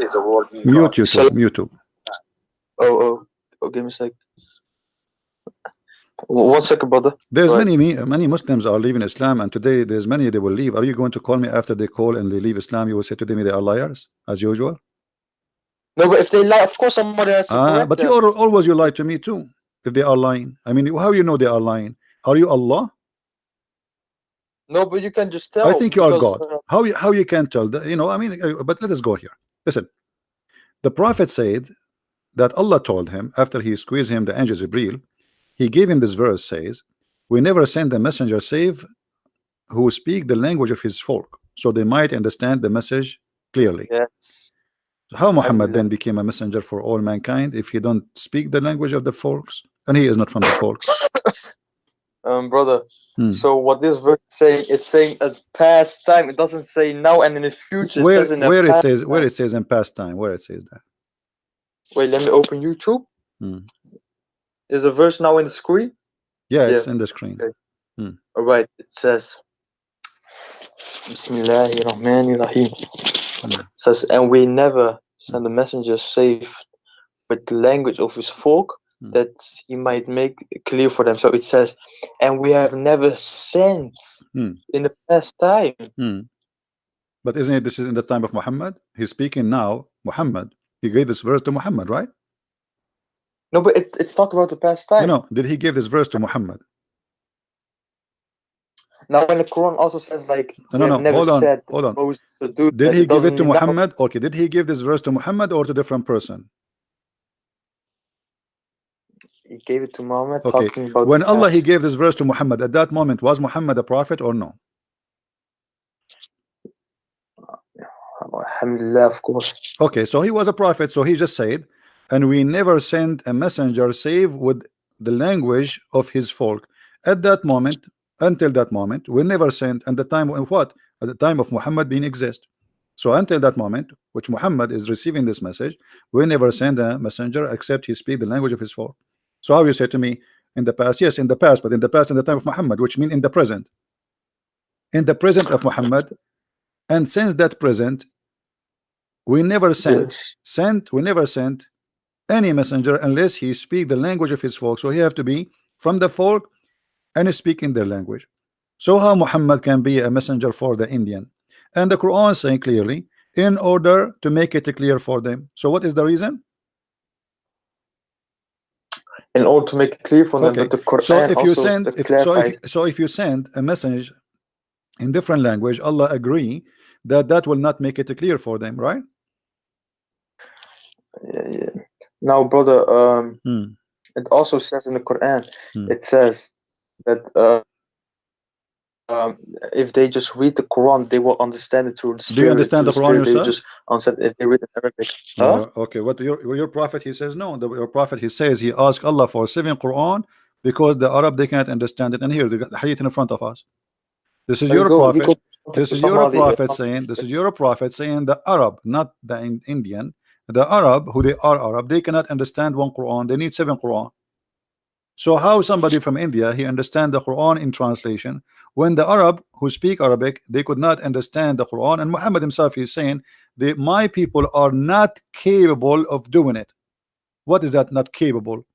is a word mean Mute God. YouTube. Mute YouTube. Oh, give me a sec. 1 second, brother. There's Right. many Muslims are leaving Islam, and today there's many they will leave. Are you going to call me after they call and they leave Islam? You will say to them they are liars as usual. No, but if they lie, of course somebody has to correct But them. you always you lie to me too. If they are lying, I mean, how you know they are lying? Are you Allah? No, but you can just tell. I think you are because, God. How you can tell? You know, I mean, but let us go here. Listen, the Prophet said that Allah told him after he squeezed him the angel Jibreel, he gave him this verse says, "We never send a messenger save who speak the language of his folk, so they might understand the message clearly." yes. How Muhammad believe then became a messenger for all mankind if he don't speak the language of the folks and he is not from the folk? Brother. Hmm. So what this verse is saying, it's saying a past time. It doesn't say now and in the future. It says in the Where it past says time. where it says in past time, where it says that. Wait, let me open YouTube. Hmm. Is a verse now in the screen? Yeah, it's Yeah. in the screen. Okay. All right. It says, Bismillahirrahmanirrahim. It says, and we never send a messenger save with the language of his folk, that he might make it clear for them. So it says, and we have never sent in the past time. But isn't it this is in the time of Muhammad? He's speaking now, Muhammad. He gave this verse to Muhammad, right? No, but it's talking about the past time. No, did he give this verse to Muhammad? Now, when the Quran also says, like, No, hold on. Moses to do Did that, he give it to doesn't mean Muhammad? Okay, did he give this verse to Muhammad or to a different person? He gave it to Muhammad. Okay, Talking about when the Allah past. he gave this verse to Muhammad, at that moment was Muhammad a prophet or no? Alhamdulillah, of course. Okay, so he was a prophet, so he just said, and we never send a messenger save with the language of his folk. At that moment, until that moment, we never sent, and the time of what? At the time of Muhammad being exist. So until that moment, which Muhammad is receiving this message, we never send a messenger except he speak the language of his folk. So how you say to me, in the past? Yes, in the past, but in the past, in the time of Muhammad, which means in the present. In the present of Muhammad, and since that present, we never sent any messenger unless he speak the language of his folk. So he have to be from the folk and speak in their language. So how Muhammad can be a messenger for the Indian? And the Quran is saying clearly, in order to make it clear for them. So what is the reason? In order to make it clear for them, but the Quran so if you also send clarifies. if you send a message in different language, Allah agree that will not make it clear for them, right? Yeah. Now, brother, it also says in the Quran, it says that if they just read the Quran, they will understand it through the Spirit. Do you understand the Quran yourself? They just understand if they read it in Arabic. Okay, what your prophet he says no. Your prophet he says he asked Allah for 7 Quran because the Arab they can't understand it. And here the hadith in front of us. This is your prophet. This is your prophet saying. This is your prophet saying the Arab, not the Indian. The Arab, who they are Arab, they cannot understand 1 Quran. They need 7 Quran. So how somebody from India he understand the Quran in translation when the Arab who speak Arabic they could not understand the Quran? And Muhammad himself is saying that my people are not capable of doing it. What is that? Not capable?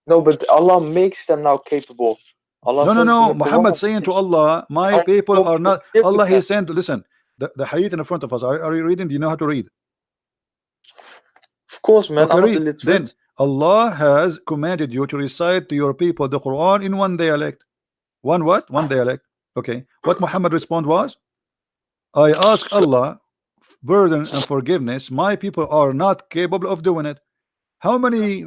No, but Allah makes them now capable. Allah no. Muhammad saying to Allah, my people are not. Allah is saying to listen. The hadith in front of us. Are you reading? Do you know how to read? Of course, man. Okay, read. Then Allah has commanded you to recite to your people the Quran in one dialect. One what? One dialect. Okay. What Muhammad respond was, I ask Allah burden and forgiveness. My people are not capable of doing it. How many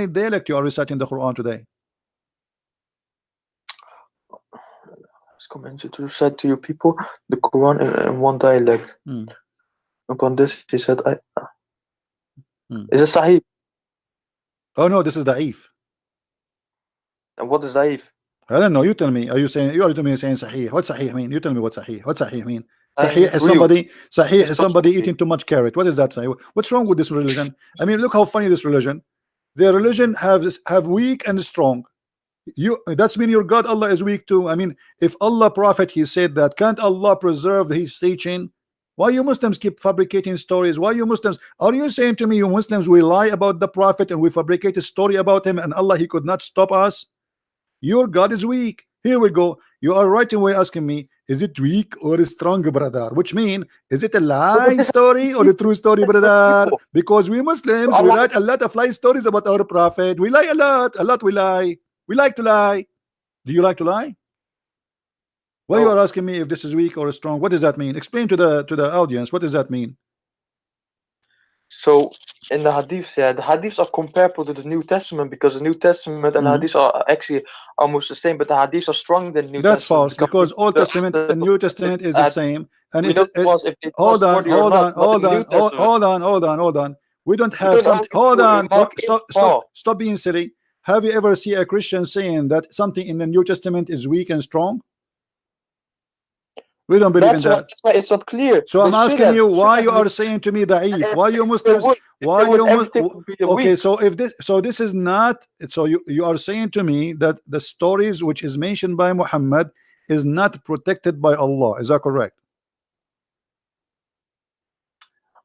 dialect you are reciting the Quran today? It's commanded to recite to your people the Quran in one dialect. Upon this, he said, is it Sahih? Oh no, this is Da'if. And what is Da'if? I don't know. You tell me. Are you saying you are to me saying Sahih? What Sahih mean? You tell me what Sahih. What Sahih mean? Sahih is somebody. Sahih is somebody eating too much carrot. What is that? Sahih? What's wrong with this religion? I mean, look how funny this religion. Their religion have weak and strong. That's mean your God Allah is weak too. I mean, if Allah prophet he said that, can't Allah preserve his teaching Why you Muslims keep fabricating stories? Why you Muslims? Are you saying to me you Muslims we lie about the Prophet and we fabricate a story about him and Allah he could not stop us? Your God is weak. Here we go. You are right away asking me, is it weak or strong, brother? Which mean, is it a lie story or a true story, brother? Because we Muslims, we write a lot of lie stories about our Prophet. We lie a lot we lie. We like to lie. Do you like to lie? Why you are asking me if this is weak or strong? What does that mean? Explain to the audience. What does that mean? So in the hadiths, yeah, the hadiths are comparable to the New Testament because the New Testament and hadiths are actually almost the same, but the hadiths are stronger than New That's Testament. false because Old Testament and New Testament is the same. And hold on. We don't have something. Hold on. Stop being silly. Have you ever seen a Christian saying that something in the New Testament is weak and strong? We don't believe in that. That's why it's not clear. So I'm asking you why you are saying to me da'if. Why you Muslims? Why you okay? So if this is not. So you are saying to me that the stories which is mentioned by Muhammad is not protected by Allah. Is that correct?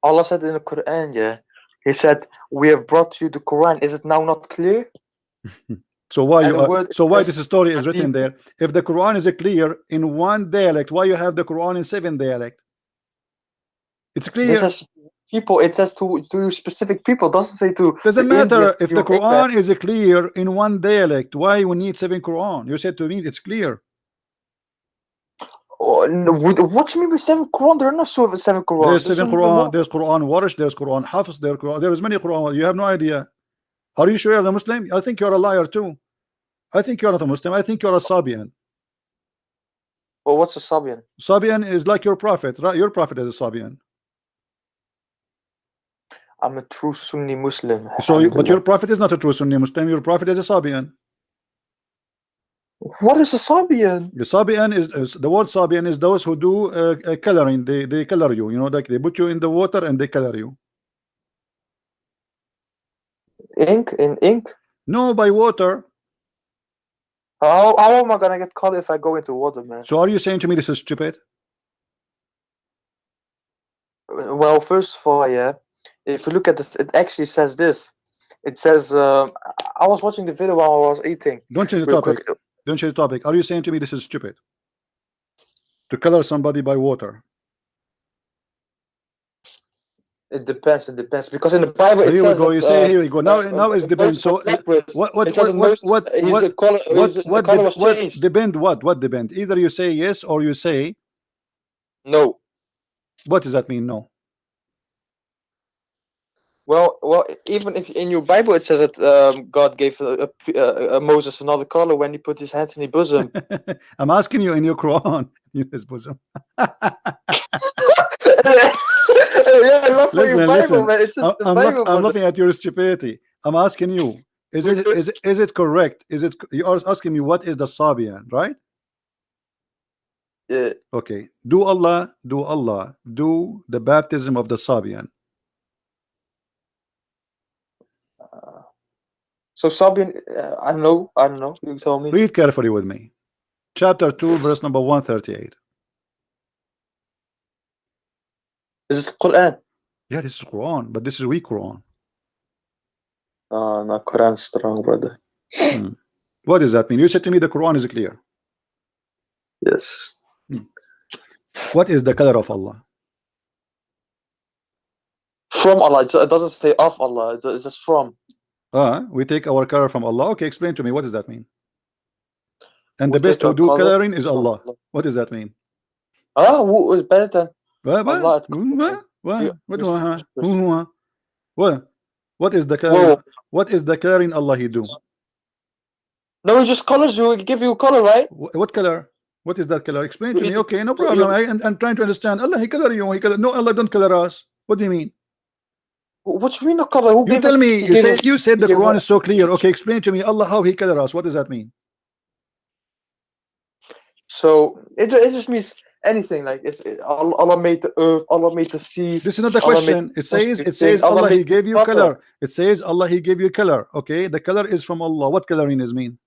Allah said in the Quran, yeah. He said, "We have brought you the Quran." Is it now not clear? So why this story is written there? If the Quran is clear in one dialect, why you have the Quran in 7 dialect? It's clear. It says to specific people. Doesn't say to. Doesn't matter if the Quran is clear in one dialect. Why we need 7 Quran? You said to me it's clear. Oh, no, what do you mean by 7 Quran? There are not 7 Quran. There's 7 Quran. There's Quran Warish. There's Quran Hafiz. There's many Quran. You have no idea. Are you sure you're a Muslim? I think you're a liar too. I think you're not a Muslim. I think you're a Sabian. Well, what's a Sabian? Sabian is like your prophet. Right? Your prophet is a Sabian. I'm a true Sunni Muslim. So, but your prophet is not a true Sunni Muslim. Your prophet is a Sabian. What is a Sabian? The Sabian is the word Sabian is those who do coloring. They color you. You know, like they put you in the water and they color you. Ink? In ink? No, by water. How am I gonna get caught if I go into water, man? So are you saying to me this is stupid? Well, first of all, yeah. If you look at this, it actually says this. It says, I was watching the video while I was eating. Don't change the topic. Don't change the topic. Are you saying to me this is stupid? To color somebody by water? It depends. It depends because in the Bible it here says. We go. You say here we go. Now it's depends. So what depend? What depend? Either you say yes or you say no. What does that mean? No. Well, even if in your Bible it says that God gave Moses another color when he put his hands in his bosom. I'm asking you in your Quran, in his bosom. Yeah, listen. I'm looking at your stupidity. I'm asking you, is it correct? You are asking me what is the Sabian, right? Yeah. Okay. Do the baptism of the Sabian. So Sabian, I don't know. You tell me. Read carefully with me. Chapter 2, verse number 138. Is it Quran? Yeah, this is Quran, but this is weak Quran. No, Quran strong, brother. What does that mean? You said to me the Quran is clear. Yes. What is the color of Allah? From Allah. It doesn't say of Allah. It's just from. We take our color from Allah. Okay, explain to me. What does that mean? And the best who do coloring is Allah. What does that mean? Who is better than Allah? What is the color? What is the coloring Allah he do? No, he just colors you. He give you a color, right? What color? What is that color? Explain to me. Okay, no problem. I'm trying to understand. Allah he color you. No, Allah don't color us. What do you mean? What do you mean the color? Who you tell me. You said the Quran is so clear. Okay, explain to me. Allah how he color us. What does that mean? So it just means anything. Like Allah made the earth. Allah made the seas. This is not the question. It says Allah he gave you color. It says Allah he gave you color. Okay, the color is from Allah. What coloring is mean?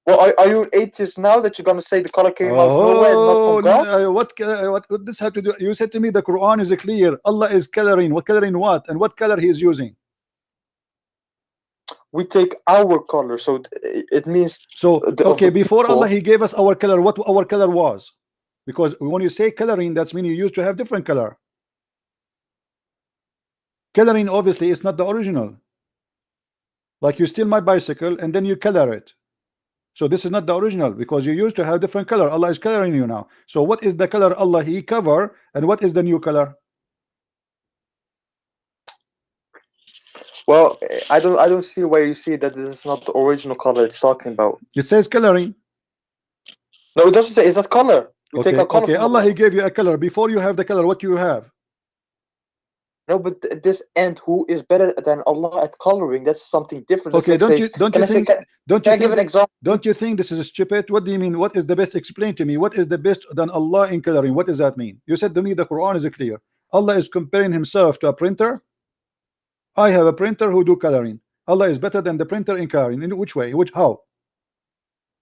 Well, are you an atheist now that you're gonna say the color came out of nowhere and not from God? What this have to do? You said to me the Quran is clear. Allah is coloring. What coloring what? And what color he is using? We take our color, so it means so. Okay, before Allah he gave us our color. What our color was? Because when you say coloring, that's mean you used to have different color. Coloring obviously is not the original. Like you steal my bicycle and then you color it. So this is not the original because you used to have different color. Allah is coloring you now. So what is the color Allah he cover and what is the new color? Well, I don't see where you see that this is not the original color it's talking about. It says coloring. No, it doesn't say. It's not color. We okay, take a color okay. Allah he gave you a color. Before you have the color, what do you have? No, but this and who is better than Allah at coloring? That's something different. Okay, don't you think this is stupid? What do you mean? What is the best? Explain to me. What is the best than Allah in coloring? What does that mean? You said to me the Quran is clear. Allah is comparing himself to a printer. I have a printer who do coloring. Allah is better than the printer in coloring. In which way? How?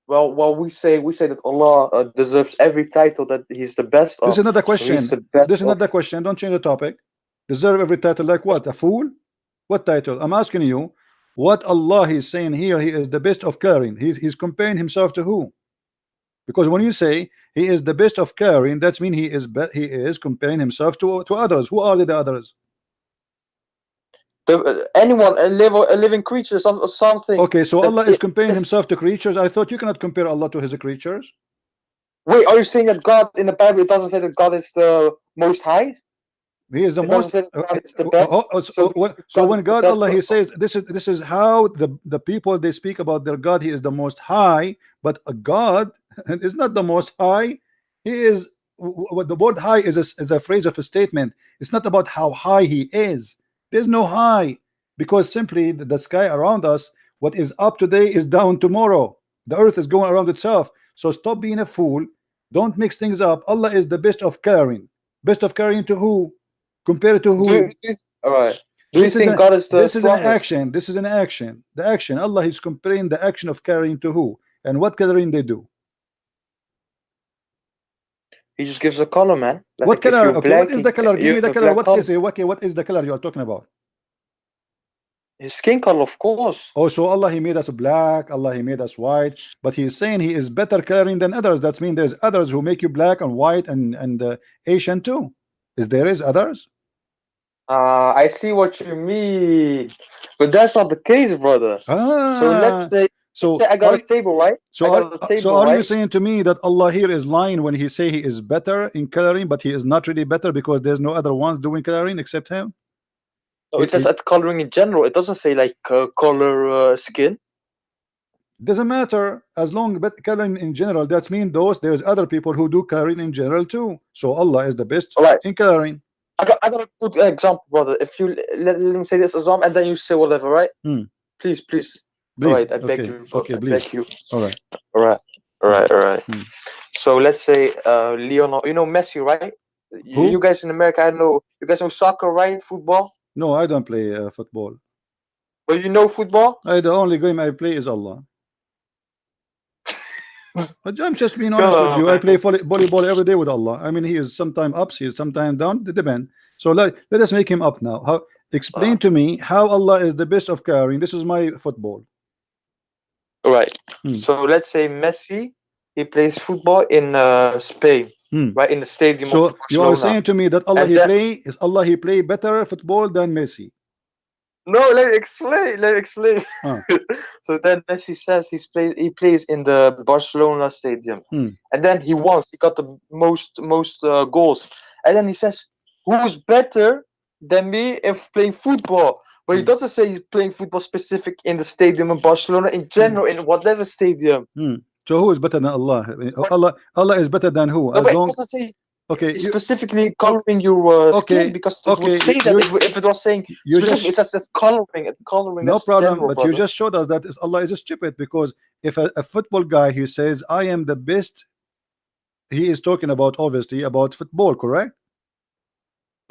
Well, we say that Allah deserves every title that He's the best of. This is not the question. This is not the question. Don't change the topic. Deserve every title like what? A fool? What title? I'm asking you what Allah is saying here. He is the best of coloring. He's comparing himself to who? Because when you say he is the best of coloring, that means he is comparing himself to others. Who are the others? Anyone, a living creature, something. Okay, so Allah is comparing himself to creatures. I thought you cannot compare Allah to his creatures. Wait, are you saying that God in the Bible it doesn't say that God is the most high? He is the most. So when God Allah he says this is how the people they speak about their God. He is the most high, but a God is not the most high. He is what the word high is a phrase of a statement. It's not about how high he is. There's no high because simply the sky around us, what is up today is down tomorrow. The earth is going around itself. So stop being a fool. Don't mix things up. Allah is the best of caring. Best of caring to who? Compared to who? All right. Do you think God is the This is an action. This is an action. The action. Allah is comparing the action of caring to who? And what coloring they do? He just gives a color, man. Like what color? Okay, what is the color? Give me the color. What is it? Okay, what is the color you are talking about? His skin color, of course. Oh, so Allah he made us black. Allah he made us white. But he is saying he is better coloring than others. That means there's others who make you black and white and Asian too. There is others? I see what you mean, but that's not the case, brother. So let's say I got a table, right? So are you saying to me that Allah here is lying when he say he is better in coloring, but he is not really better because there's no other ones doing coloring except him? So it says at coloring in general. It doesn't say like color skin. Doesn't matter as long as coloring in general. That means there's other people who do coloring in general too. So Allah is the best in coloring. I got a good example, brother. If you let me say this example and then you say whatever, right? Please. All right, I beg you. Okay, please. I beg you. All right. So let's say Leonardo, you know Messi, right? Who? You guys in America, I know. You guys know soccer, right? Football. No, I don't play football. But you know football? The only game I play is Allah. But I'm just being honest with you. I play volleyball every day with Allah. I mean, he is sometimes up, he is sometimes down. It depends. So let us make him up now. Explain to me how Allah is the best of caring. This is my football. All right. So let's say Messi, he plays football in Spain, right in the stadium. So you are saying to me that Allah he play better football than Messi? No, let me explain. So then Messi says he plays in the Barcelona stadium, and then he got the most goals, and then he says, who's better than me if playing football? But he doesn't say he's playing football specific in the stadium in Barcelona, in general, in whatever stadium. So who is better than Allah? Allah is better than who? No, but it doesn't say specifically coloring your skin, because it would say that if it was saying specifically, it says coloring. No problem, general, but you just showed us that Allah is stupid, because if a football guy he says I am the best, he is talking about obviously about football, correct?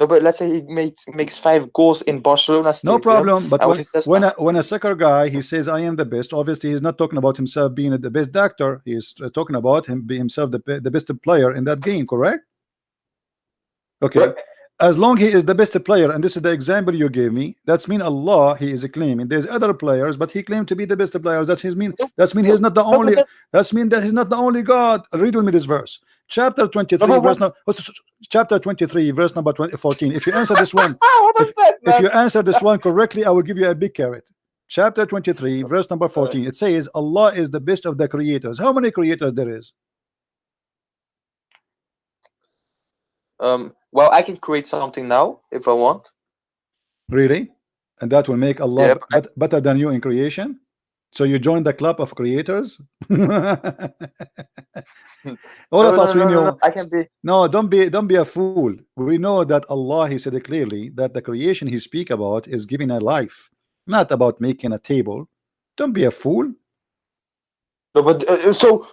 No, but let's say he makes 5 goals in Barcelona stadium. No problem. But and when a soccer guy, he says, I am the best, obviously he's not talking about himself being the best actor. He's talking about him being himself the best player in that game, correct? Okay. But as long he is the best player, and this is the example you gave me, that's mean Allah, he is claiming there's other players, but he claimed to be the best player. That's his mean. That's mean he's not the only. That's mean that he's not the only God. Read with me this verse, chapter 23, verse chapter 23, verse number 14. If you answer this one, if you answer this one correctly, I will give you a big carrot. Chapter 23, verse number 14. It says Allah is the best of the creators. How many creators there is? Well, I can create something now if I want. Really? And that will make Allah better than you in creation? So you join the club of creators? All of us, we know. I can be. No, don't be a fool. We know that Allah, he said it clearly, that the creation he speak about is giving a life, not about making a table. Don't be a fool. No, but so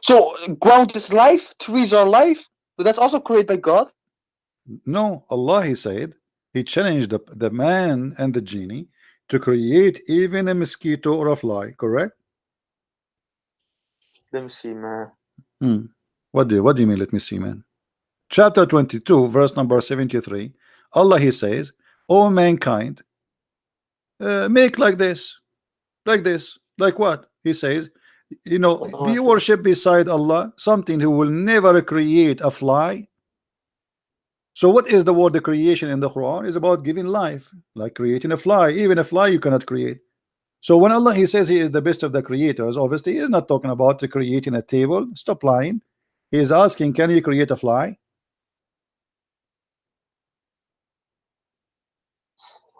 ground is life, trees are life, but that's also created by God. No, Allah, he said, he challenged the man and the genie to create even a mosquito or a fly, correct? Let me see, man. What do you mean, let me see, man? Chapter 22, verse number 73. Allah, he says, O mankind, make like this. Like what? He says, you know, do you worship beside Allah something who will never create a fly? So what is the word the creation in the Quran? Is about giving life, like creating a fly. Even a fly you cannot create. So when Allah, he says he is the best of the creators, obviously he is not talking about creating a table. Stop lying. He is asking, can you create a fly?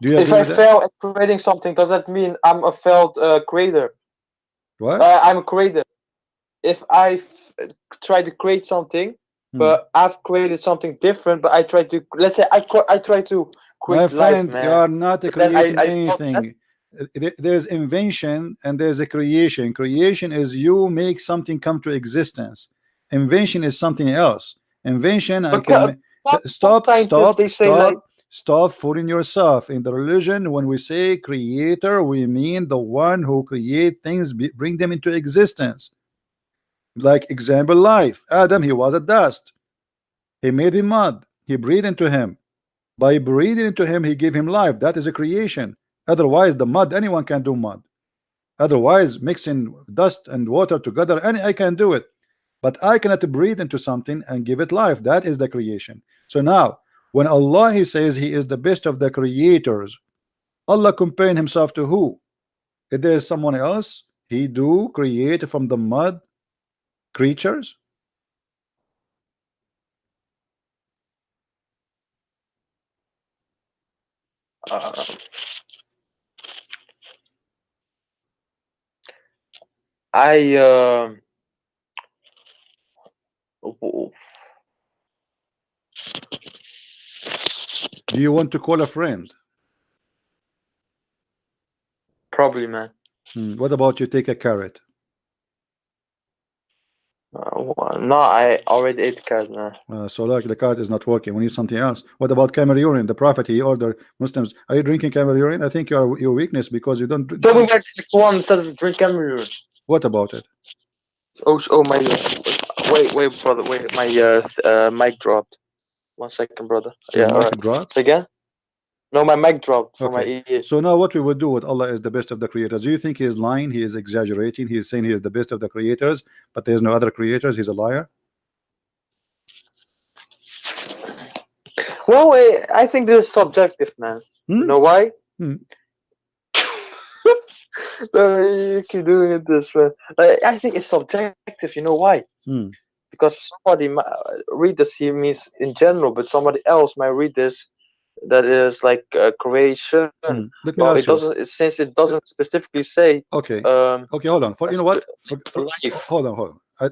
Do you if I fail at creating something, does that mean I'm a failed creator? What? I'm a creator. If I try to create something, but I've created something different, but I try to, let's say I try to create my friend, life, man. You are not creating anything. There's invention and there's a creation. Creation is you make something come to existence. Invention is something else. Invention, I can stop fooling yourself. In the religion, when we say creator, we mean the one who create things, bring them into existence. Like example, life. Adam, he was a dust. He made him mud. He breathed into him. By breathing into him, he gave him life. That is a creation. Otherwise, the mud, anyone can do mud. Otherwise, mixing dust and water together, I can do it. But I cannot breathe into something and give it life. That is the creation. So now, when Allah, he says he is the best of the creators, Allah comparing himself to who? If there is someone else, he do create from the mud creatures? Do you want to call a friend? Probably, man. What about you take a carrot? No, I already ate the carrot, man. So like the carrot is not working. We need something else. What about camel urine? The Prophet, he ordered Muslims. Are you drinking camel urine? I think your weakness because you don't. Tell me back to the one says drink camel urine. What about it? Oh my. Wait, brother. Wait, my mic dropped. 1 second, brother. Your mic dropped? Again? No, my mic dropped from my ear. So now what we would do with Allah is the best of the creators. Do you think he is lying? He is exaggerating. He is saying he is the best of the creators, but there's no other creators. He's a liar. Well, I think this is subjective, man. You know why? You keep doing it this way. I think it's subjective. You know why? Because somebody might read this, he means in general, but somebody else might read this. That is like creation. Let me ask it doesn't. Since it doesn't specifically say. Okay. Okay. Hold on. You know what? Hold on.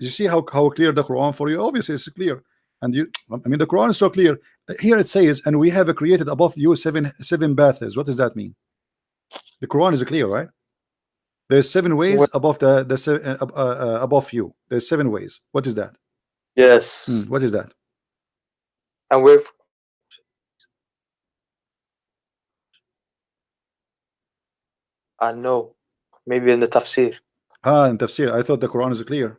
You see how clear the Quran for you? Obviously, it's clear. And I mean, the Quran is so clear. Here it says, "And we have created above you seven baths." What does that mean? The Quran is clear, right? There's 7 ways above above you. There's 7 ways. What is that? Yes. What is that? And we've. No. Maybe in the tafsir. In tafsir. I thought the Quran is clear.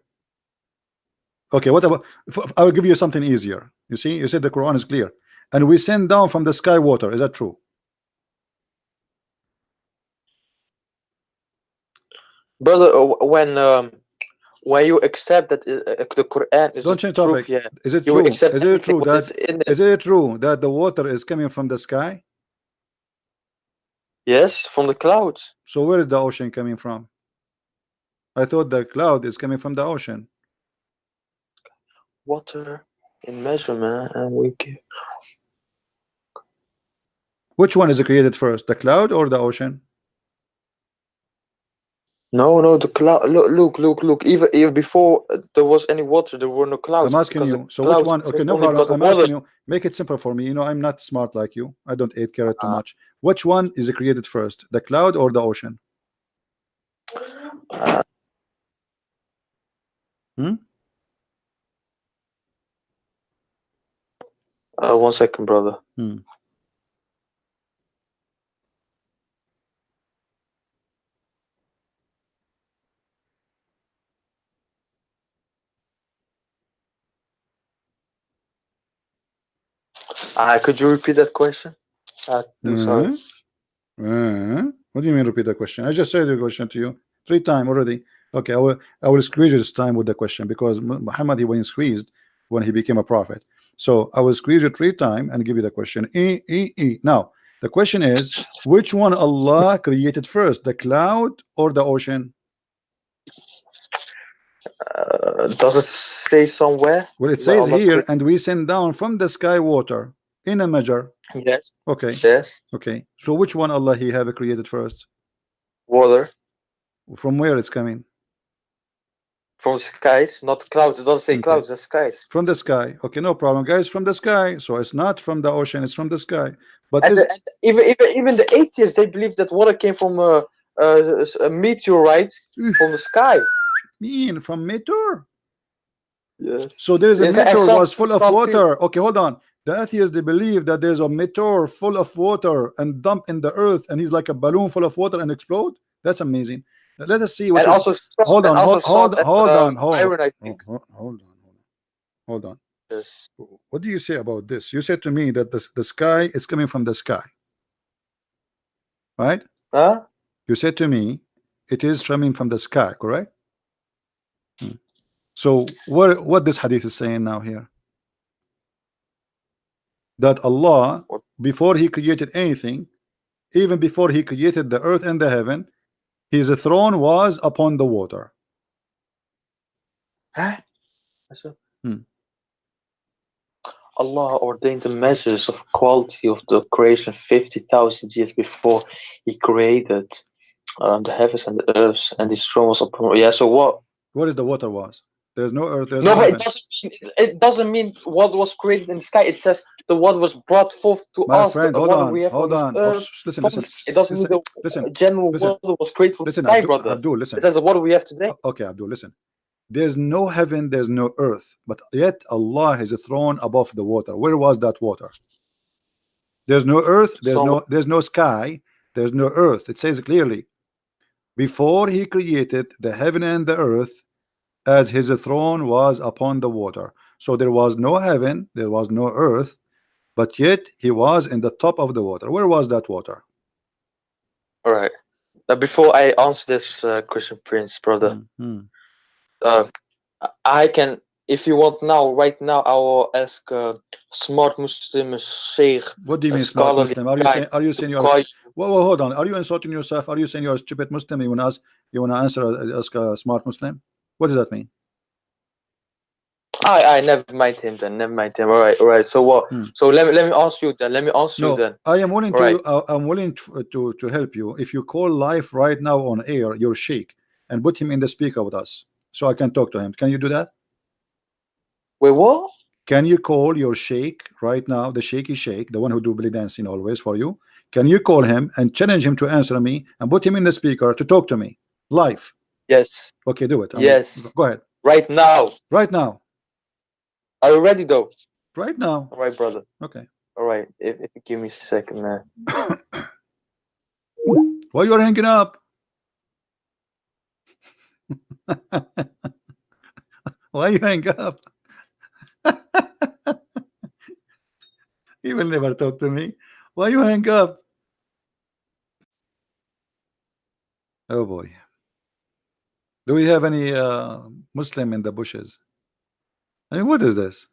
Okay, what about, I will give you something easier. You see, you said the Quran is clear, and we send down from the sky water. Is that true? Brother, when you accept that the Quran is Don't the change truth, topic. yeah, Is it you true? accept Is it everything true what that is in it. is it true that the water is coming from the sky? Yes, from the clouds. So where is the ocean coming from? I thought the cloud is coming from the ocean. Water in measurement, and we give. Which one is created first, the cloud or the ocean? No, the cloud. Look. Even before there was any water, there were no clouds. I'm asking you. So which one? Okay, no problem. I'm asking you. Make it simple for me. You know, I'm not smart like you. I don't eat carrot too much. Which one is created first, the cloud or the ocean? Hmm? 1 second, brother. Could you repeat that question? Sorry. What do you mean repeat the question? I just said the question to you 3 times already. Okay, I will squeeze you this time with the question, because Muhammad, he was squeezed when he became a prophet. So I will squeeze you 3 times and give you the question. Now the question is, which one Allah created first, the cloud or the ocean? Does it say somewhere? Well, it says here, and we send down from the sky water in a measure. Yes. Okay. Yes. Okay. So which one Allah he have created first? Water. From where it's coming? From skies, not clouds. It doesn't say clouds, the skies. From the sky. Okay, no problem, guys. From the sky. So it's not from the ocean, it's from the sky. But even the atheists, they believe that water came from a meteorite from the sky. Mean from meteor? Yes. So there's a meteor was full of water. Okay, hold on. The atheists, they believe that there's a meteor full of water and dump in the earth, and he's like a balloon full of water and explode. That's amazing. Let us see what. And also, hold on. Yes. What do you say about this? You said to me that the sky is coming from the sky, right? Huh? You said to me it is coming from the sky, correct? So what this hadith is saying now here? That Allah, before he created anything, even before he created the earth and the heaven, his throne was upon the water. Huh? Allah ordained the measures of quality of the creation 50,000 years before he created the heavens and the earth, and his throne was upon. Yeah. So what is the water was? There's no earth. There's no, no but heaven. it doesn't mean what was created in the sky. It says the water was brought forth to My us. friend, hold on. Listen. It doesn't mean the general water was created from the sky, brother. Abdul, listen. It says the water we have today. Okay, Abdul, listen. There's no heaven, there's no earth, but yet Allah is a throne above the water. Where was that water? There's no earth, there's no sky, there's no earth. It says clearly, before he created the heaven and the earth, as his throne was upon the water. So there was no heaven, there was no earth, but yet he was in the top of the water. Where was that water? All right. Now, before I answer this, Christian Prince, brother, I can, if you want now, right now, I will ask smart Muslim Sheikh. What do you mean smart Muslim? Are you saying you're whoa, hold on? Are you insulting yourself? Are you saying you're a stupid Muslim? You want to ask a smart Muslim? What does that mean? I never mind him then. Never mind him. All right. So what? So let me ask you then. I am willing to. I'm willing to help you. If you call live right now on air your sheikh and put him in the speaker with us, so I can talk to him. Can you do that? Wait, what? Can you call your sheikh right now, the shaky sheikh, the one who do belly dancing always for you? Can you call him and challenge him to answer me and put him in the speaker to talk to me live? Yes. Okay, do it. Yes. Go ahead. Right now. Right now. Are you ready though? Right now. All right, brother. Okay. All right. If you give me a second, man. Why you are hanging up? Why you hang up? He will never talk to me. Why you hang up? Oh boy. Do we have any Muslim in the bushes? I mean, what is this?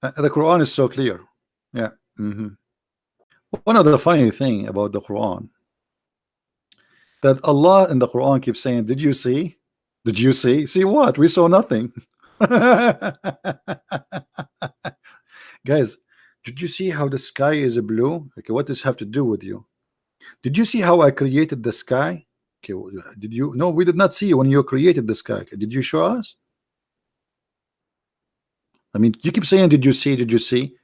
The Quran is so clear. Yeah. One of the funny thing about the Quran, that Allah in the Quran keeps saying, did you see? Did you see? See what? We saw nothing. Guys, did you see how the sky is blue? Okay, what does this have to do with you? Did you see how I created the sky? Okay, did you? No, we did not see when you created the sky. Did you show us? I mean, you keep saying, did you see? Did you see?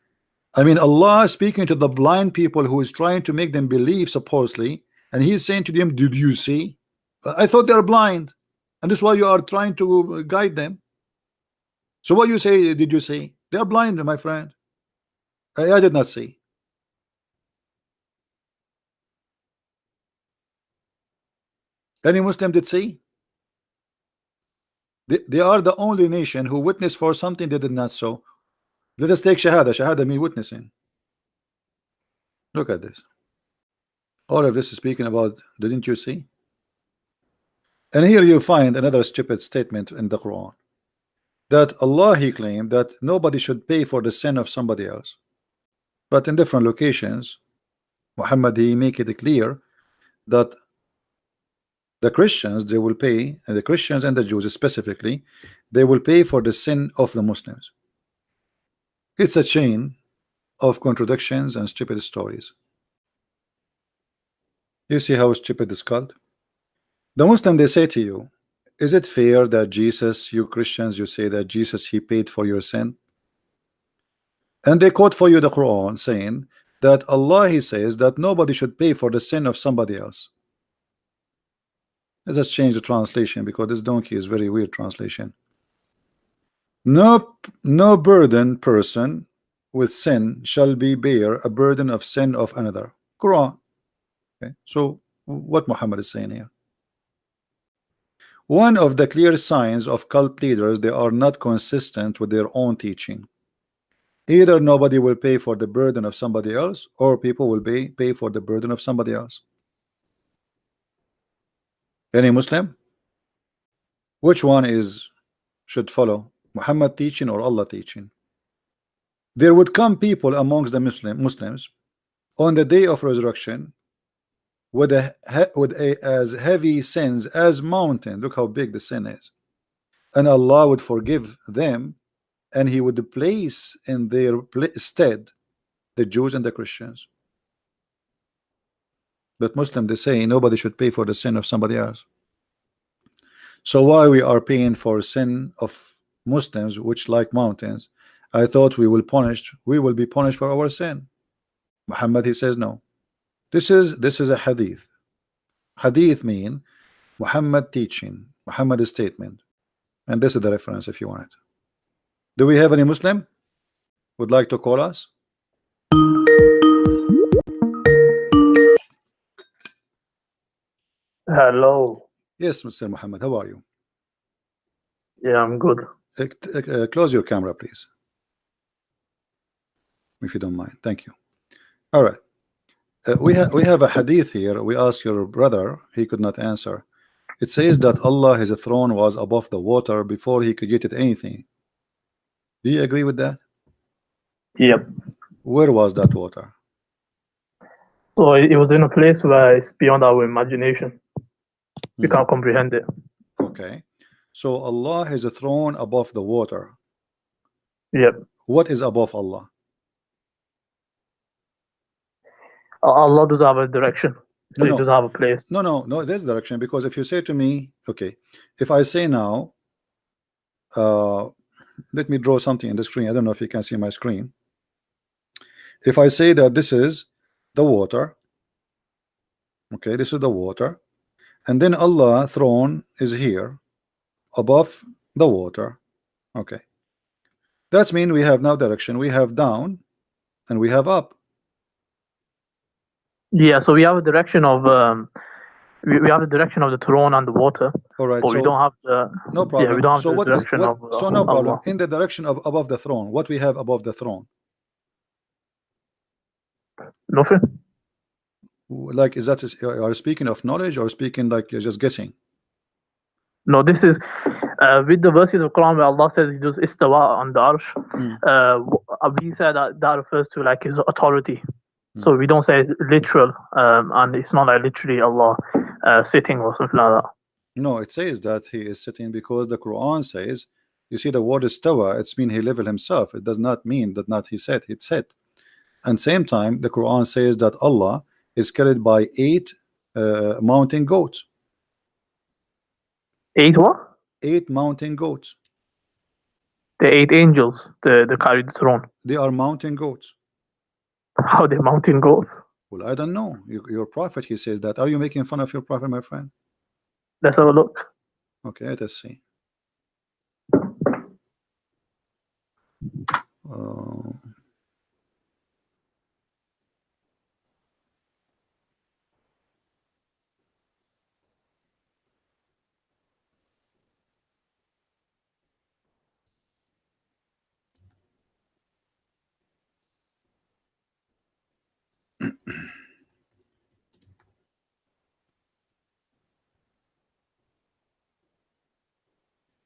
I mean, Allah is speaking to the blind people who is trying to make them believe, supposedly, and He's saying to them, did you see? I thought they're blind, and this is why you are trying to guide them. So what you say, did you see? They are blind, my friend. I did not see. Any Muslim did see? They are the only nation who witnessed for something they did not so. Let us take Shahada. Shahada means witnessing. Look at this. All of this is speaking about, didn't you see? And here you find another stupid statement in the Quran, that Allah, He claimed that nobody should pay for the sin of somebody else. But in different locations, Muhammad, He make it clear that the Christians, they will pay, and the Christians and the Jews specifically, they will pay for the sin of the Muslims. It's a chain of contradictions and stupid stories. You see how stupid it's called? The Muslim, they say to you, is it fair that Jesus, you Christians, you say that Jesus, He paid for your sin? And they quote for you the Quran saying that Allah, He says that nobody should pay for the sin of somebody else. Let's just change the translation, because this donkey is very weird translation. No burden person with sin shall be bear a burden of sin of another. Quran. Okay, so what Muhammad is saying here? One of the clear signs of cult leaders, they are not consistent with their own teaching. Either nobody will pay for the burden of somebody else, or people will pay for the burden of somebody else. Any Muslim? Which one should follow? Muhammad teaching or Allah teaching? There would come people amongst the Muslims on the day of resurrection with as heavy sins as mountain. Look how big the sin is, and Allah would forgive them, and He would place in their stead the Jews and the Christians. But Muslim, they say nobody should pay for the sin of somebody else. So why we are paying for sin of Muslims, which like mountains? I thought we will be punished for our sin. Muhammad, he says no. This is a hadith. Hadith mean Muhammad teaching, Muhammad statement, and this is the reference if you want it. Do we have any Muslim would like to call us? Hello. Yes, Mr. Muhammad, how are you? Yeah, I'm good. Close your camera, please, if you don't mind. Thank you. All right. We have a hadith here. We asked your brother, he could not answer. It says that Allah, His throne was above the water before He created anything. Do you agree with that? Yep. Where was that water? So it was in a place where it's beyond our imagination. We can't comprehend it. Okay. So Allah has a throne above the water. Yep. What is above Allah? Allah does have a direction. So He does have a place. No, there's direction, because if you say to me, okay, if I say now, let me draw something in the screen. I don't know if you can see my screen. If I say that this is the water, okay, this is the water, and then Allah throne is here above the water, okay, that means we have now direction. We have down and we have up. Yeah, so we have a direction of we have the direction of the throne and the water. All right. But So we don't have the. no problem. Yeah, we don't have So the what is direction what? of. So no problem. Allah. In the direction of above the throne, what we have above the throne? Nothing. Like, is that are you speaking of knowledge or speaking like you're just guessing? No, this is with the verses of Quran where Allah says He does istawa on the arsh. We say that refers to like His authority. So we don't say literal, and it's not like literally Allah sitting or something like that. No, it says that He is sitting because the Quran says, you see the word istawa, it's mean He level Himself. It does not mean that not He sat, it sat. And same time the Quran says that Allah is carried by 8 mountain goats. 8 what? 8 mountain goats. The 8 angels, the carry the throne. They are mountain goats. How they mountain goats? Well, I don't know. Your prophet, he says that. Are you making fun of your prophet, my friend? Let's have a look. Okay, let us see.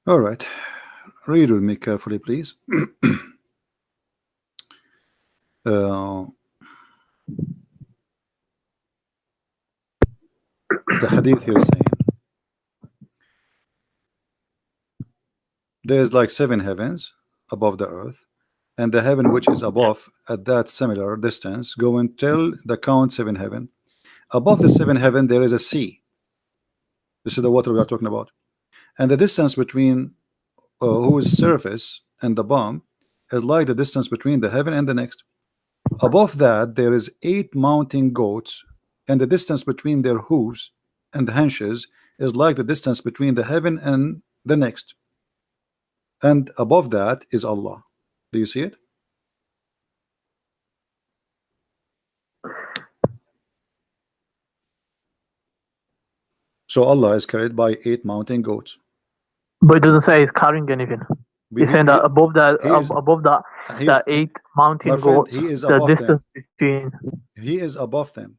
All right, read with me carefully, please. The hadith here is saying there is like 7 heavens above the earth, and the heaven which is above at that similar distance go until the count 7 heaven. Above the 7 heaven there is a sea. This is the water we are talking about, and the distance between whose surface and the bottom is like the distance between the heaven and the next. Above that there is 8 mountain goats, and the distance between their hooves and the haunches is like the distance between the heaven and the next. And above that is Allah. Do you see it? So Allah is carried by 8 mountain goats. But it doesn't say He's carrying anything. He's saying that above that, that 8 mountain goats, he is the above distance them. between. He is above them.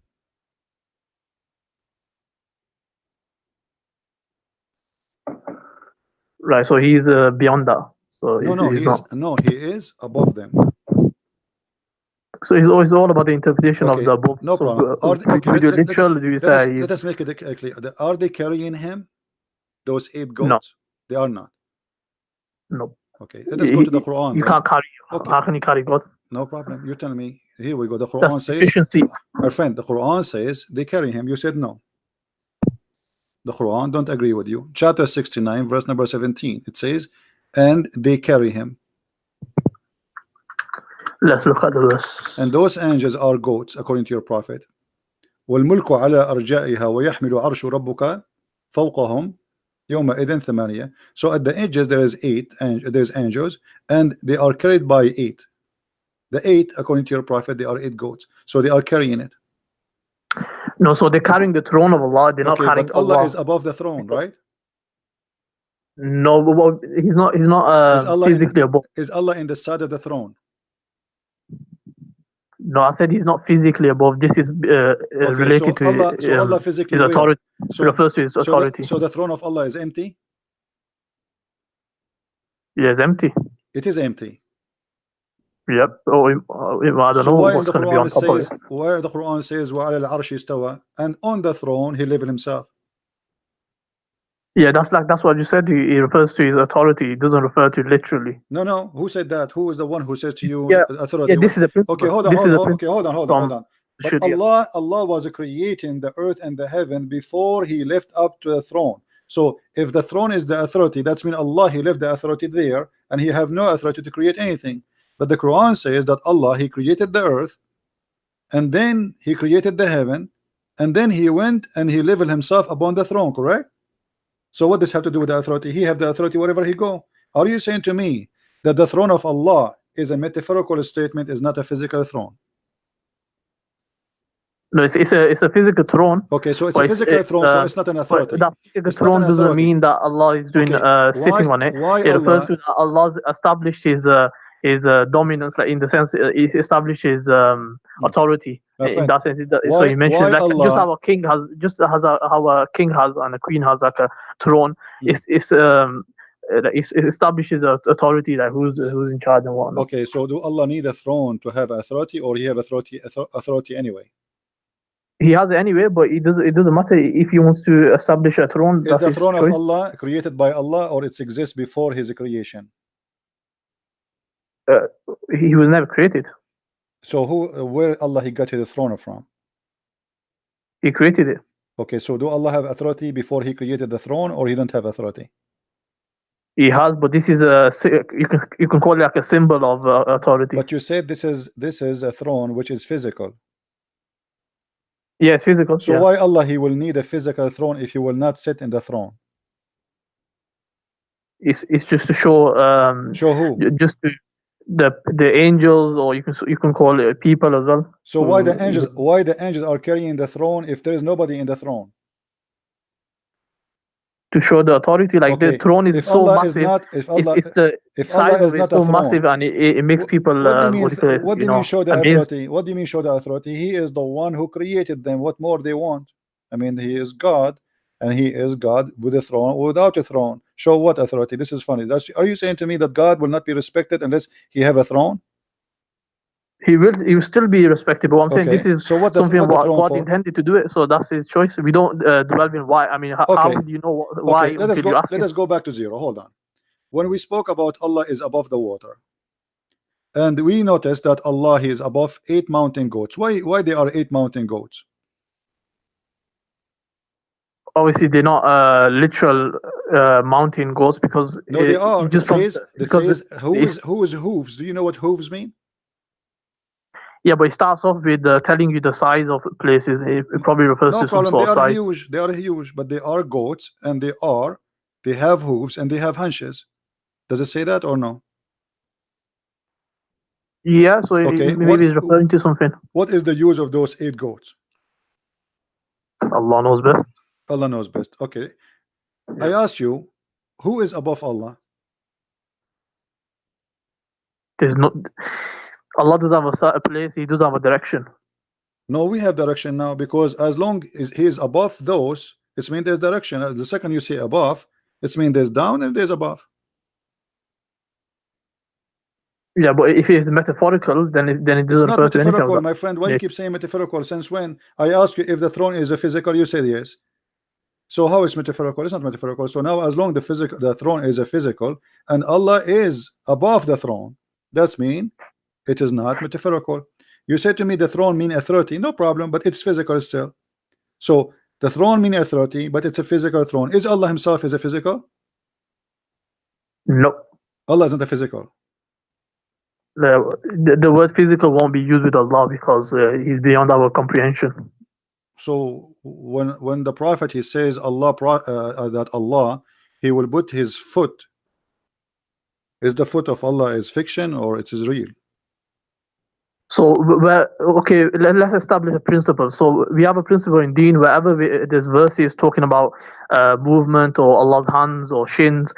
Right, so He's beyond that. So he is above them. So it's all about the interpretation of the above. No problem. Let us make it clear. Are they carrying him? Those 8 goats? No. They are not. No. Okay, let us go to the Quran. You can't carry. Okay. How can you carry God? No problem. You tell me. Here we go. The Quran says, my friend, the Quran says they carry him. You said no. The Quran don't agree with you. Chapter 69, verse number 17. It says, and they carry him. Let's look at the verse. And those angels are goats, according to your prophet. والملك على أرجائها ويحمل عرش ربك فوقهم يومئذ ثمانية. So at the edges there is 8, and there's angels, and they are carried by 8. The 8, according to your prophet, they are 8 goats. So they are carrying it. No, so they're carrying the throne of Allah. They're not carrying but Allah is above the throne, right? No, but He's not. He's not physically above. Is Allah in the side of the throne? No, I said He's not physically above. This is related to Allah, Allah physically His authority. So refers to His authority. So the throne of Allah is empty? Yes, empty. It is empty. Yep. I don't know what's going to be on top of it. Where the Quran says وَعَلَى الْعَرْشِ اسْتَوَى, and on the throne He leveled Himself. Yeah, that's what you said. He refers to His authority. It doesn't refer to literally. No. Who said that? Who is the one who says to you authority? Yeah, this is a principle. Okay, hold on. But Allah was creating the earth and the heaven before He left up to the throne. So if the throne is the authority, that's mean Allah, He left the authority there, and He have no authority to create anything. But the Quran says that Allah, He created the earth, and then He created the heaven, and then He went and He leveled Himself upon the throne, correct? So what does have to do with the authority? He have the authority wherever He go. Are you saying to me that the throne of Allah is a metaphorical statement, is not a physical throne? No, it's a physical throne. Okay, so it's a physical throne, so it's not an authority. That physical throne doesn't mean that Allah is doing sitting on it. It refers to that Allah established his dominance, like in the sense He establishes authority. In that sense, so He mentions like Allah, just how a king has and a queen has like a throne. It establishes authority, like who's in charge and whatnot. Okay, so do Allah need a throne to have authority, or He have authority anyway? He has it anyway, but it doesn't matter if he wants to establish a throne. Is the throne of Allah created by Allah, or it exists before His creation? He was never created. So where Allah He got His throne from? He created it. Okay, so do Allah have authority before He created the throne, or He don't have authority? He has, but this is you can call it like a symbol of authority. But you said this is a throne which is physical. Yes, physical. So why Allah He will need a physical throne if He will not sit in the throne? It's just to show. Show who? Just to the angels, or you can call it people as well. So why the angels are carrying the throne if there is nobody in the throne? To show the authority, like the throne is so massive. If the size of it is so massive, and it makes people. What do you mean show the authority? What do you mean show the authority? He is the one who created them. What more they want? I mean, He is God, and He is God with a throne or without a throne. Show what authority? This is funny. Are you saying to me that God will not be respected unless He have a throne? He will still be respected, but I'm saying this is something God intended to do it, so that's His choice. We don't dwell in why. I mean, how do you know why? Let us go back to zero. Hold on. When we spoke about Allah is above the water, and we noticed that Allah is above 8 mountain goats. Why there are 8 mountain goats? Obviously, they're not literal mountain goats, because no, they are. It says who is hooves. Do you know what hooves mean? Yeah, but it starts off with telling you the size of places. It probably refers to some sort of size. Huge. They are huge, but they are goats, and they have hooves and they have hunches. Does it say that or no? Yeah, so maybe it's referring to something. What is the use of those 8 goats? Allah knows best. Allah knows best. Okay. I ask you, who is above Allah? There's not. Allah does have a certain place. He does have a direction. No, we have direction now, because as long as He is above those, it means there's direction. The second you say above, it means there's down and there's above. Yeah, but if it is metaphorical, then it doesn't refer to anything. My friend, why you keep saying metaphorical? Since when? I asked you if the throne is a physical, you said yes. So how is metaphorical? It's not metaphorical. So now, as long as the throne is a physical and Allah is above the throne, that's mean it is not metaphorical. You said to me the throne mean authority. No problem, but it's physical still. So the throne mean authority, but it's a physical throne. Is Allah Himself is a physical? No. Allah isn't a physical. The word physical won't be used with Allah, because He's beyond our comprehension. So when the Prophet he says that Allah He will put His foot, is the foot of Allah is fiction or it is real? So let's establish a principle. So we have a principle in Deen, wherever there's verses talking about movement or Allah's hands or shins,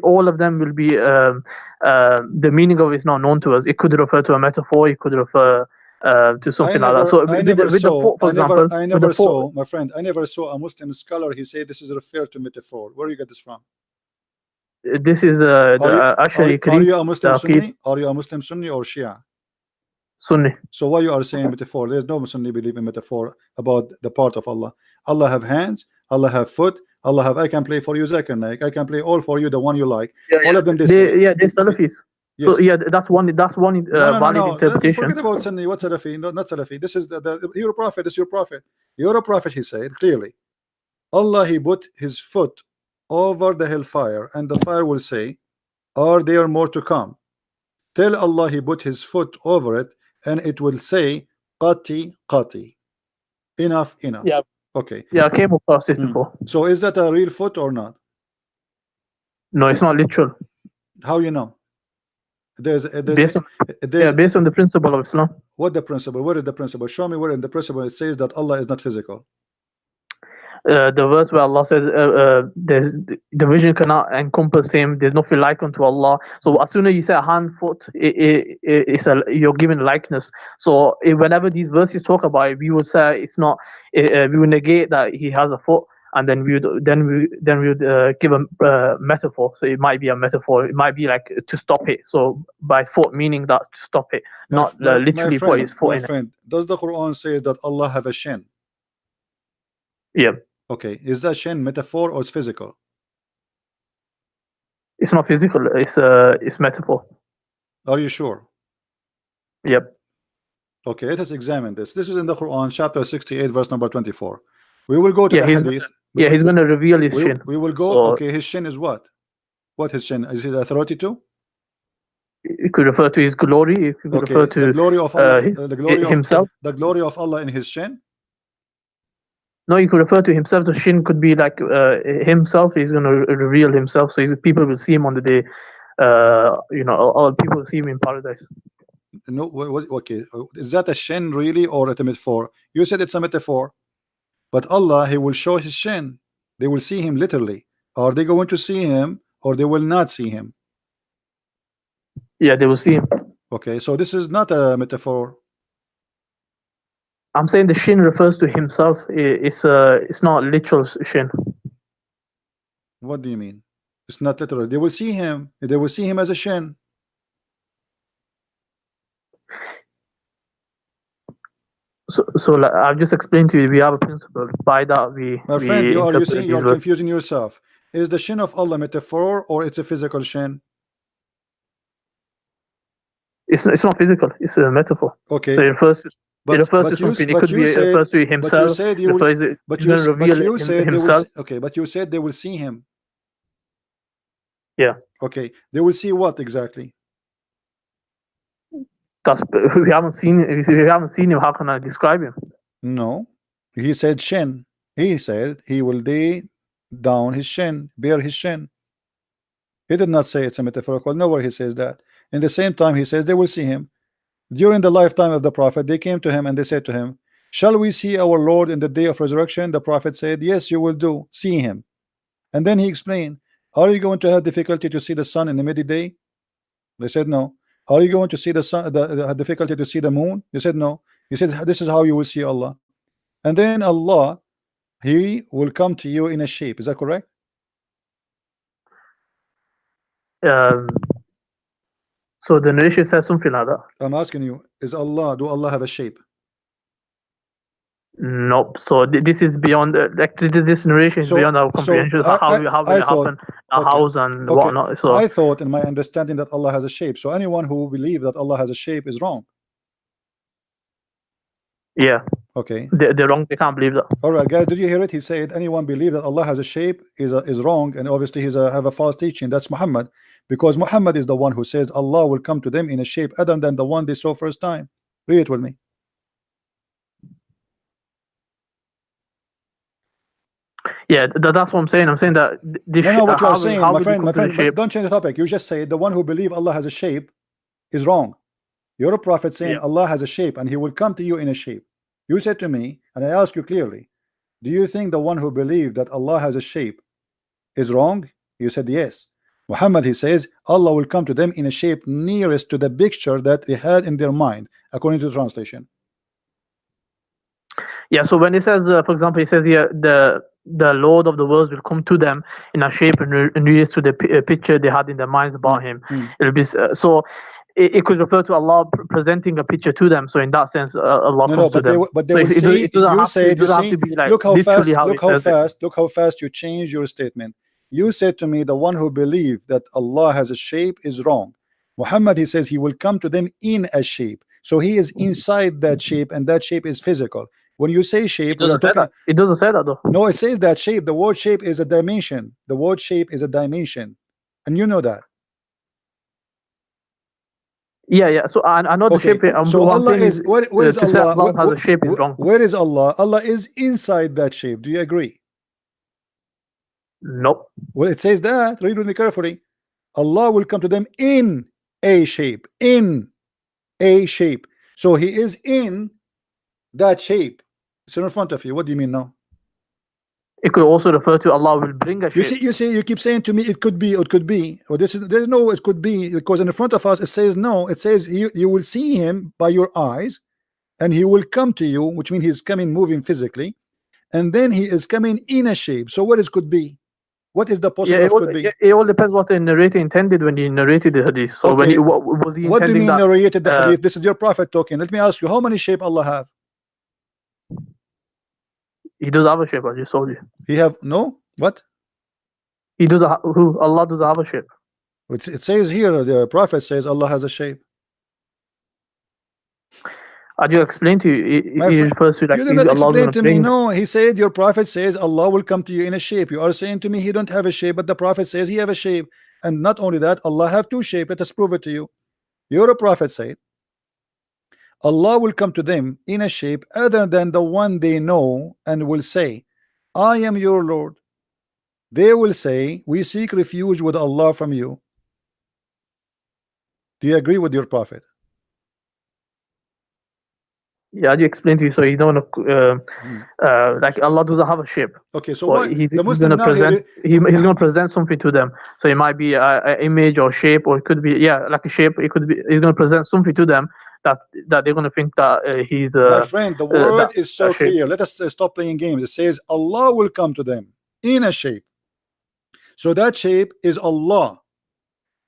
all of them will be the meaning of it is not known to us. It could refer to a metaphor, it could refer to something like that. So I never saw, my friend, I never saw a Muslim scholar he said this is referred to metaphor. Where do you get this from? This is actually. Are you a Muslim Sunni? Are you a Muslim Sunni or Shia? Sunni. So why you are saying metaphor? There's no Sunni believe in metaphor about the part of Allah. Allah have hands, Allah have foot, Allah have I can play for you Zakir Naik, I can play all for you the one you like. All of them they're Salafis. Yes. So that's one valid interpretation. Forget about Sunni. What Salafi? No, not Salafi. This is your prophet. This is your prophet. Your prophet, he said clearly, Allah He put His foot over the hellfire, and the fire will say, are there more to come? Tell Allah He put His foot over it, and it will say, qati qati, enough. Yeah. Okay. Yeah, I came across this before. So is that a real foot or not? No, it's not literal. How you know? based on the principle of Islam. What the principle? Where is the principle? Show me where in the principle it says that Allah is not physical. The verse where Allah says there's the vision cannot encompass him, there's nothing like unto Allah. So as soon as you say a hand, foot, you're given likeness. So whenever these verses talk about it, we would say it's not, we would negate that he has a foot, and then we would give a metaphor. So it might be a metaphor, it might be like to stop it. So by foot meaning that to stop it, not literally put his foot in it. Does the Quran say that Allah have a shin? Yeah. Okay, is that shin metaphor or it's physical? It's not physical, it's metaphor. Are you sure? Yep. Okay, let us examine this. This is in the Quran, chapter 68, verse number 24. We will go to the hadith. He's going to reveal his shin. We will go, okay, his shin is what? What his shin? Is it authority too? It could refer to his glory. It could refer to the glory of Allah, himself. The glory of Allah in his shin? No, you could refer to himself. The shin could be like himself. He's going to reveal himself, so people will see him on the day. All people will see him in paradise. No, okay. Is that a shin really, or a metaphor? You said it's a metaphor, but Allah, He will show His shin. They will see Him literally. Are they going to see Him, or they will not see Him? Yeah, they will see Him. Okay, so this is not a metaphor. I'm saying the shin refers to himself. It's not literal shin. What do you mean? It's not literal. They will see him. They will see him as a shin. So like I've just explained to you, we have a principle. By that we. My friend, you're confusing yourself. Is the shin of Allah metaphor or it's a physical shin? It's not physical. It's a metaphor. Okay. So it refers to. It refers to something. It could be refers to himself. But you said you will, but you said himself. Okay, but you said they will see him. Yeah. Okay, they will see what exactly? We haven't seen. If we haven't seen him, how can I describe him? No, he said shin. He said he will lay down his shin, bear his shin. He did not say it's a metaphorical. Nowhere he says that. In the same time, he says they will see him. During the lifetime of the Prophet, they came to him and they said to him, "Shall we see our Lord in the day of resurrection?" The Prophet said, "Yes, you will do. See him." And then he explained, "Are you going to have difficulty to see the sun in the midday?" They said, "No." "Are you going to see the sun, the difficulty to see the moon?" He said, "No." He said, "This is how you will see Allah." And then Allah, He will come to you in a shape. Is that correct? So the narration says something like that. I'm asking you, do Allah have a shape? Nope. So this is beyond this narration is beyond our comprehension. How will it happen? House and whatnot. So I thought in my understanding that Allah has a shape. So anyone who believes that Allah has a shape is wrong. Yeah. Okay. They're wrong. They can't believe that. All right, guys. Did you hear it? He said anyone believe that Allah has a shape is wrong, and obviously have a false teaching. That's Muhammad, because Muhammad is the one who says Allah will come to them in a shape other than the one they saw first time. Read it with me. Yeah, that's what I'm saying. I'm saying that this what you're saying, my friend, don't change the topic. You just say the one who believe Allah has a shape is wrong. You're a prophet saying Allah has a shape and He will come to you in a shape. You said to me, and I ask you clearly, do you think the one who believed that Allah has a shape is wrong? You said yes. Muhammad, he says Allah will come to them in a shape nearest to the picture that they had in their mind, according to the translation. Yeah, so when it says, for example, it says here the Lord of the worlds will come to them in a shape and nearest to the picture they had in their minds about Him. It'll be so. It could refer to Allah presenting a picture to them. So in that sense, Allah comes to them. But they will see. You said, look how fast you change your statement. You said to me, the one who believes that Allah has a shape is wrong. Muhammad, he says he will come to them in a shape. So he is inside that shape, and that shape is physical. When you say shape, it doesn't say that though. No, it says that shape. The word shape is a dimension. The word shape is a dimension, and you know that. Yeah. So I know the shape. So Allah is where is Allah? Allah has a shape is wrong. Where is Allah? Allah is inside that shape. Do you agree? Nope. Well, it says that. Read with me carefully. Allah will come to them in a shape. In a shape. So he is in that shape. It's in front of you. What do you mean now? It could also refer to Allah will bring a shape. You keep saying to me it could be, it could be. Well, there's no it could be, because in front of us it says no. It says you will see him by your eyes, and he will come to you, which means he's coming, moving physically, and then he is coming in a shape. So what is could be? What is the possible could be? It all depends what the narrator intended when he narrated the hadith. So when he was he what do you mean that, narrated the hadith? This is your prophet talking. Let me ask you, how many shape Allah have? He does have a shape. I just told you. He have no what? He does Allah does have a shape. It says here, the prophet says Allah has a shape. I just explained to you. He refers to like you did not explain to me. No, he said your prophet says Allah will come to you in a shape. You are saying to me he don't have a shape, but the prophet says he have a shape. And not only that, Allah have two shapes. Let us prove it to you. Your prophet said Allah will come to them in a shape other than the one they know, and will say, I am your Lord. They will say, we seek refuge with Allah from you. Do you agree with your prophet? Yeah, I just explained to you. So he's not like Allah doesn't have a shape. Okay, so what he's going to present? He's going to present something to them. So it might be an image or shape, or it could be like a shape. It could be he's going to present something to them that they're going to think that he's. My friend, the word is so clear. Let us stop playing games. It says Allah will come to them in a shape. So that shape is Allah.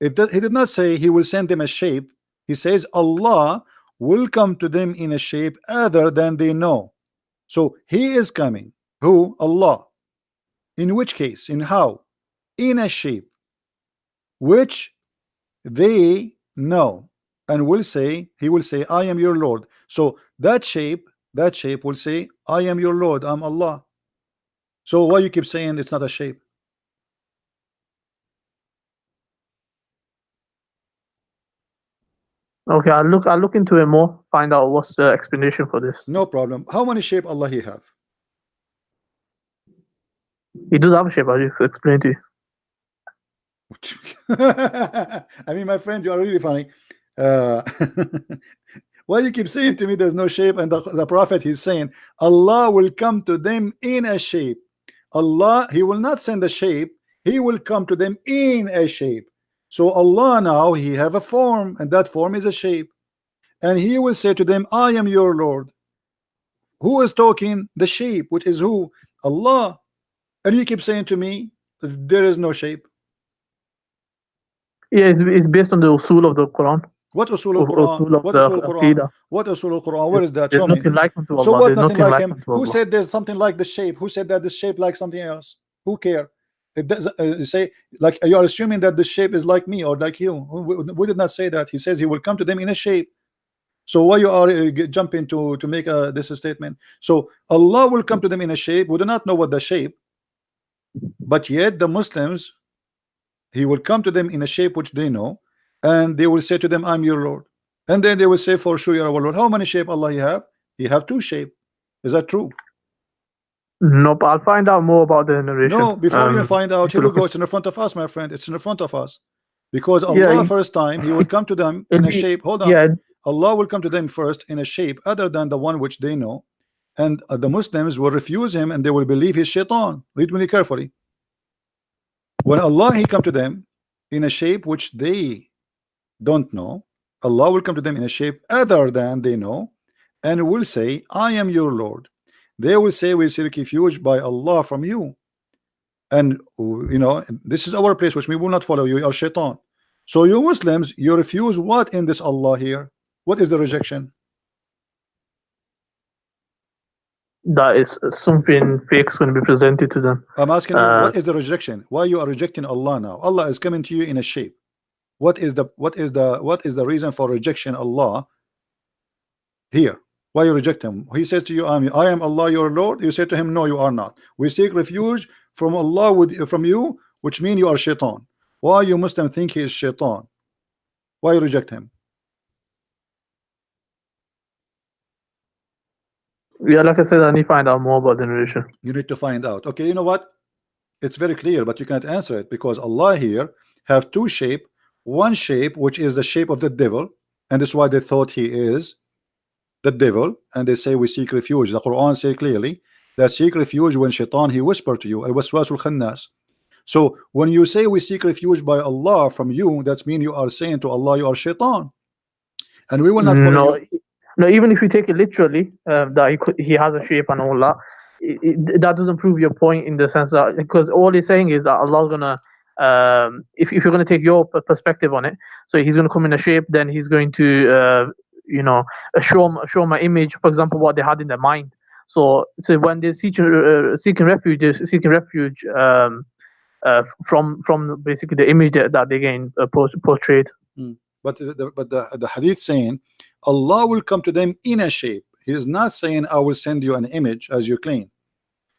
He did not say he will send them a shape. He says Allah will come to them in a shape other than they know. So he is coming. Who? Allah. In which case? In how? In a shape which they know, and will say, he will say, I am your Lord. So that shape will say, I am your Lord, I'm Allah. So why you keep saying it's not a shape? Okay, I'll look into it more, find out what's the explanation for this. No problem. How many shape Allah he have? He does have a shape. I'll just explain to you. I mean, my friend, you are really funny. Why you keep saying to me there's no shape, and the prophet he's saying Allah will come to them in a shape. Allah, he will not send a shape, he will come to them in a shape. So Allah now he have a form, and that form is a shape, and he will say to them, I am your Lord. Who is talking? The shape, which is who? Allah. And you keep saying to me there is no shape. Yeah, it's based on the usul of the Quran. What usul of Quran? What usul of Quran? What usul of Quran? Where is that? There's nothing like him to Allah. So what? There's Nothing like him. Who said there's something like the shape? Who said that the shape like something else? Who care? It doesn't say, like, you are assuming that the shape is like me or like you. We did not say that. He says he will come to them in a shape. So why you are jumping to make this statement? So Allah will come to them in a shape. We do not know what the shape, but yet the Muslims, he will come to them in a shape which they know, and they will say to them, I'm your Lord. And then they will say, for sure you're our Lord. How many shape Allah you have? You have two shape. Is that true? No, but I'll find out more about the narration. No, before you find out, here we go. It's in the front of us, my friend. It's in the front of us. Because Allah first time he will come to them in a shape. Hold on. Yeah. Allah will come to them first in a shape other than the one which they know, and the Muslims will refuse him, and they will believe he's shaitan. Read me carefully. When Allah he come to them in a shape which they don't know, Allah will come to them in a shape other than they know, and will say, I am your Lord. They will say, we seek refuge by Allah from you, and you know, this is our place which we will not follow you, you are shaitan. So you Muslims, you refuse what in this Allah here? What is the rejection? That is something fake is going to be presented to them. I'm asking you, what is the rejection? Why you are rejecting Allah now? Allah is coming to you in a shape. What is the reason for rejection Allah here? Why you reject him? He says to you, I am Allah your Lord. You say to him, no, you are not. We seek refuge from Allah from you, which means you are shaitan. Why you Muslim think he is shaitan? Why you reject him? Yeah, like I said, I need to find out more about the narration. You need to find out. Okay, you know what? It's very clear, but you cannot answer it because Allah here have two shape. one shape, which is the shape of the devil, and that's why they thought he is the devil, and they say we seek refuge. The Quran say clearly that seek refuge when shaitan he whispered to you, al-waswasul khannas. So when you say we seek refuge by Allah from you, that means you are saying to Allah you are shaitan, and we will not follow you. No, even if you take it literally, that he has a shape and all that, that doesn't prove your point in the sense that, because all he's saying is that Allah's gonna, if you're gonna take your perspective on it, so he's gonna come in a shape, then he's going to, you know, show my image, for example, what they had in their mind. So when they're seeking refuge, from basically the image that they gain portrayed. But the hadith saying Allah will come to them in a shape. He is not saying I will send you an image as you claim.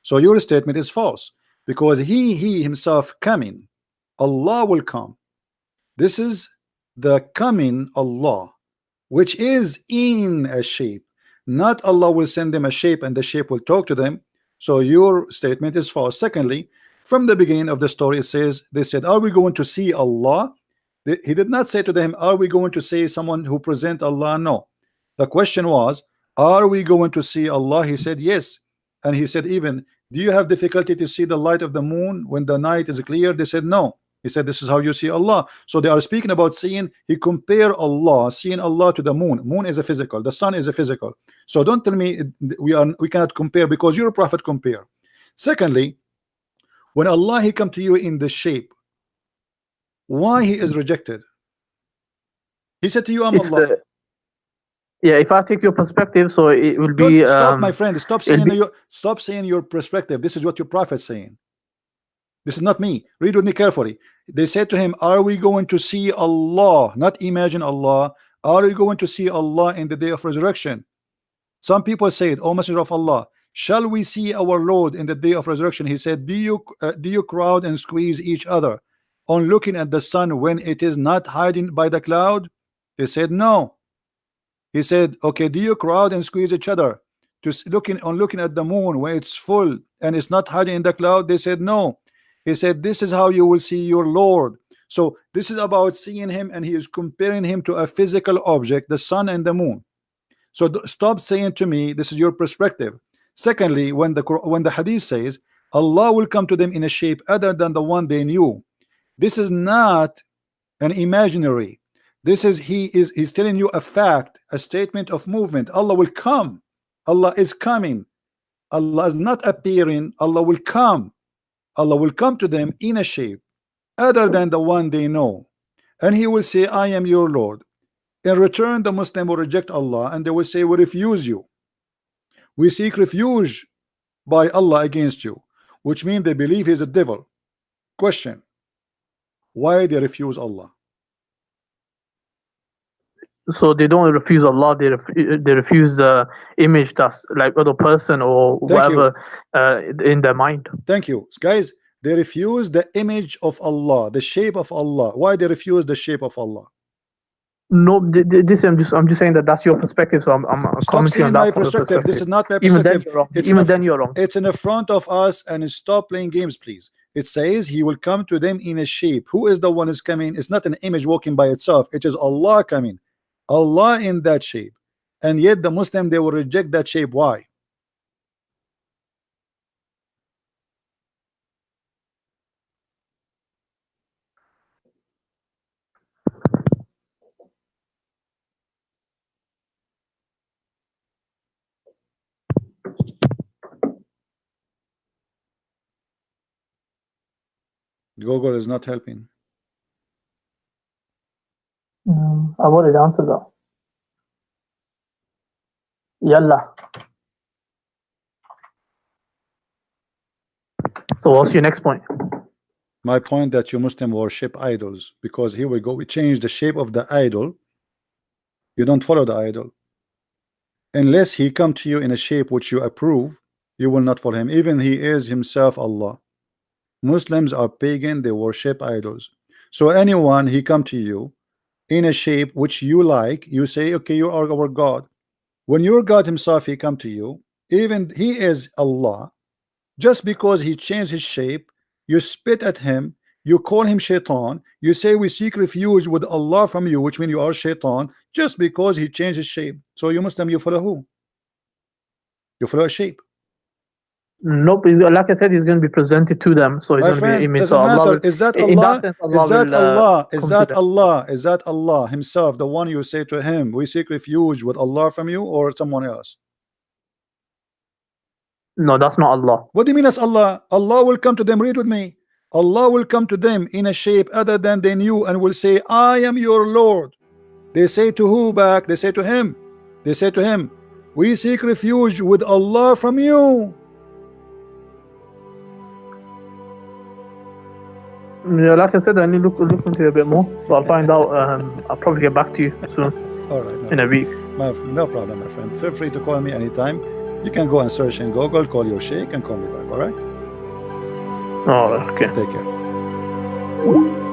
So your statement is false, because he himself coming, Allah will come. This is the coming Allah, which is in a shape, not Allah will send them a shape and the shape will talk to them. So your statement is false. Secondly, from the beginning of the story, it says they said, are we going to see Allah? He did not say to them, are we going to see someone who present Allah? No. The question was, are we going to see Allah? He said yes. And he said, even, do you have difficulty to see the light of the moon when the night is clear? They said no. He said, this is how you see Allah. So they are speaking about seeing. He compare Allah, seeing Allah, to the moon. Moon is a physical, the sun is a physical. So don't tell me we cannot compare, because your prophet compare. Secondly, when Allah he come to you in the shape, why he is rejected? He said to you, I'm Allah. Yeah, if I take your perspective, so it will be. Stop, my friend. Stop saying your perspective. This is what your prophet is saying. This is not me. Read with me carefully. They said to him, are we going to see Allah? Not imagine Allah. Are we going to see Allah in the day of resurrection? Some people said, O Messenger of Allah, shall we see our Lord in the day of resurrection? He said, do you crowd and squeeze each other on looking at the sun when it is not hiding by the cloud? They said no. He said, okay, do you crowd and squeeze each other to looking at the moon when it's full and it's not hiding in the cloud? They said no. He said, this is how you will see your Lord. So this is about seeing him, and he is comparing him to a physical object, the sun and the moon. So stop saying to me this is your perspective. Secondly, when the hadith says Allah will come to them in a shape other than the one they knew, this is not an imaginary. This is he's telling you a fact, a statement of movement. Allah will come. Allah is coming. Allah is not appearing. Allah will come. Allah will come to them in a shape other than the one they know, and he will say, I am your Lord. In return, the Muslim will reject Allah, and they will say, we refuse you. We seek refuge by Allah against you, which means they believe he's a devil. Question: why they refuse Allah? So they don't refuse Allah, they refuse the image that's like other person or whatever in their mind. Thank you, guys. They refuse the image of Allah, the shape of Allah. Why they refuse the shape of Allah? No, this I'm just saying that that's your perspective. So I'm commenting on that. My perspective. This is not my perspective. Even then you're wrong. It's in the front of us, and stop playing games, please. It says he will come to them in a shape. Who is the one who is coming? It's not an image walking by itself. It is Allah coming. Allah in that shape, and yet the Muslim, they will reject that shape. Why? Google is not helping. I've already answered that. Yalla. So what's your next point? My point that you Muslim worship idols, because here we go, we change the shape of the idol. You don't follow the idol unless he come to you in a shape which you approve. You will not follow him, even he is himself Allah. Muslims are pagan, they worship idols. So anyone he come to you in a shape which you like, you say, okay, you are our God. When your God himself he come to you, even he is Allah, just because he changed his shape, you spit at him, you call him shaitan, you say we seek refuge with Allah from you, which means you are shaitan, just because he changed his shape. So you Muslim, you follow who? You follow a shape. Nope, like I said, he's going to be presented to them, so he's going to be an image. So Allah will, is that Allah? in that sense, Allah is that will, Allah? Is come that to them. Allah? Is that Allah himself, the one you say to him, we seek refuge with Allah from you, or someone else? No, that's not Allah. What do you mean that's Allah? Allah will come to them. Read with me. Allah will come to them in a shape other than they knew and will say, I am your Lord. They say to who back? They say to him. They say to him, we seek refuge with Allah from you. Yeah, like I said, I need to look into it a bit more. So I'll find out. I'll probably get back to you soon. All right. In a week. No problem, my friend. Feel free to call me anytime. You can go and search in Google, call your sheikh, and call me back. All right. Oh, okay. Take care.